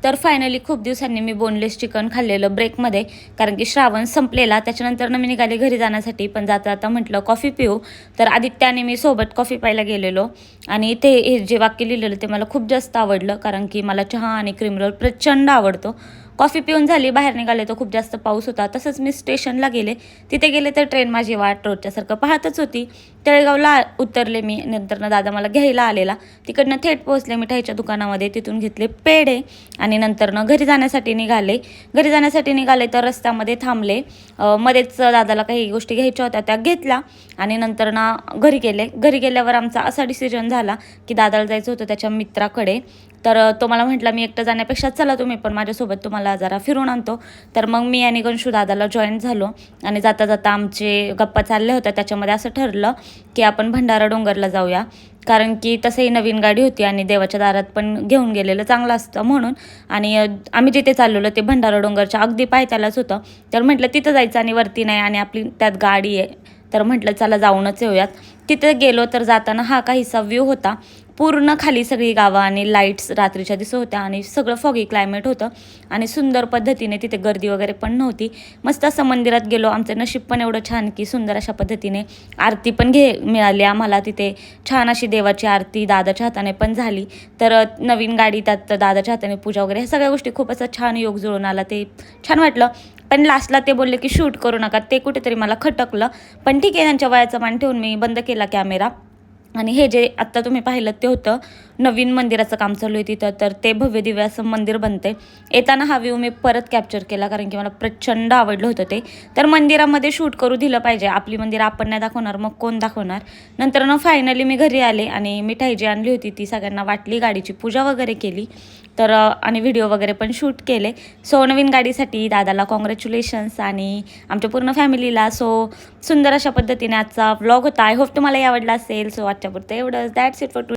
तर फायनली खूप दिवसांनी मी बोनलेस चिकन खाल्लेलं ब्रेकमध्ये, कारण की श्रावण संपलेला. त्याच्यानंतर मी निघाले घरी जाण्यासाठी, पण जाता जाता म्हटलं कॉफी पिऊ. तर आदित्याने मी सोबत कॉफी प्यायला गेलेलो आणि इथे हे जे वाक्य लिहिलेलं ते मला खूप जास्त आवडलं, कारण की मला चहा आणि क्रीम रोल प्रचंड आवडतो. कॉफी पिऊन झाली, बाहेर निघाले तर खूप जास्त पाऊस होता. तसंच मी स्टेशनला गेले. तिथे गेले तर ट्रेन माझी वाट रोजच्यासारखं पाहतच होती. तळेगावला उतरले मी. नंतर दादा मला घ्यायला आलेला. तिकडनं थेट पोहोचले मिठाईच्या दुकानामध्ये. तिथून घेतले पेढे आणि नंतर घरी जाण्यासाठी निघाले तर रस्त्यामध्ये थांबले. मध्येच दादाला काही गोष्टी घ्यायच्या होत्या, त्या घेतल्या आणि नंतर घरी गेल्यावर आमचा असा डिसिजन झाला की दादाला जायचं होतं त्याच्या मित्राकडे. तर तो मला म्हटला, मी एकटं जाण्यापेक्षा चला तुम्ही पण माझ्यासोबत, तुम्हाला जरा फिरून आणतो. तर मग मी आणि गंशू दादाला जॉईन झालो आणि जाता जाता आमचे गप्पा चालल्या होत्या. त्याच्यामध्ये असं ठरलं की आपण भंडारा डोंगरला जाऊया, कारण की तसंही नवीन गाडी होती आणि देवाच्या दारात पण घेऊन गेलेलं चांगलं असतं म्हणून. आणि आम्ही जिथे चाललेलो ते भंडारा डोंगरच्या अगदी पायथ्यालाच होतं. तर म्हटलं तिथं जायचं आणि वरती नाही, आणि आपली त्यात गाडी आहे, तर म्हटलं चला जाऊनच येऊयात. तिथे गेलो तर जाताना हा काहीसा व्ह्यू होता. पूर्ण खाली सगळी गावं आणि लाईट्स रात्रीच्या दिसत होत्या आणि सगळं फॉगी क्लायमेट होतं आणि सुंदर पद्धतीने, तिथे गर्दी वगैरे पण नव्हती. मस्त असं मंदिरात गेलो. आमचं नशीब पण एवढं छान की सुंदर अशा पद्धतीने आरती पण मिळाली आम्हाला. तिथे छान अशी देवाची आरती दादाच्या हाताने पण झाली. तर नवीन गाडी, त्यात दादाच्या हाताने पूजा वगैरे, ह्या सगळ्या गोष्टी खूप असं छान योग जुळून आला. ते छान वाटलं. पण लास्टला ते बोलले की शूट करू नका, ते कुठेतरी मला खटकलं. पण ठीक आहे, त्यांच्या वयाचा मान ठेवून मी बंद केला कॅमेरा. आणि हे जे आत्ता तुम्ही पाहिलं ते होतं नवीन मंदिराचं काम चालू आहे तिथं. तर ते भव्य दिव्य असं मंदिर बनते. येताना हा व्ह्यू मी परत कॅप्चर केला, कारण की मला प्रचंड आवडलं होतं ते. तर मंदिरामध्ये शूट करू दिलं पाहिजे. आपली मंदिर आपण नाही दाखवणार, मग कोण दाखवणार. नंतर फायनली मी घरी आले आणि मिठाई जी आणली होती ती सगळ्यांना वाटली, गाडीची पूजा वगैरे केली. तर आणि व्हिडिओ वगैरे पण शूट केले. सो नवीन गाडीसाठी दादाला कॉंग्रॅच्युलेशन्स आणि आमच्या पूर्ण फॅमिलीला. सो सुंदर अशा पद्धतीने आजचा व्लॉग होता. आय होप तुम्हाला आवडला असेल. सो आजच्यापुरतं एवढंच. That's it for today.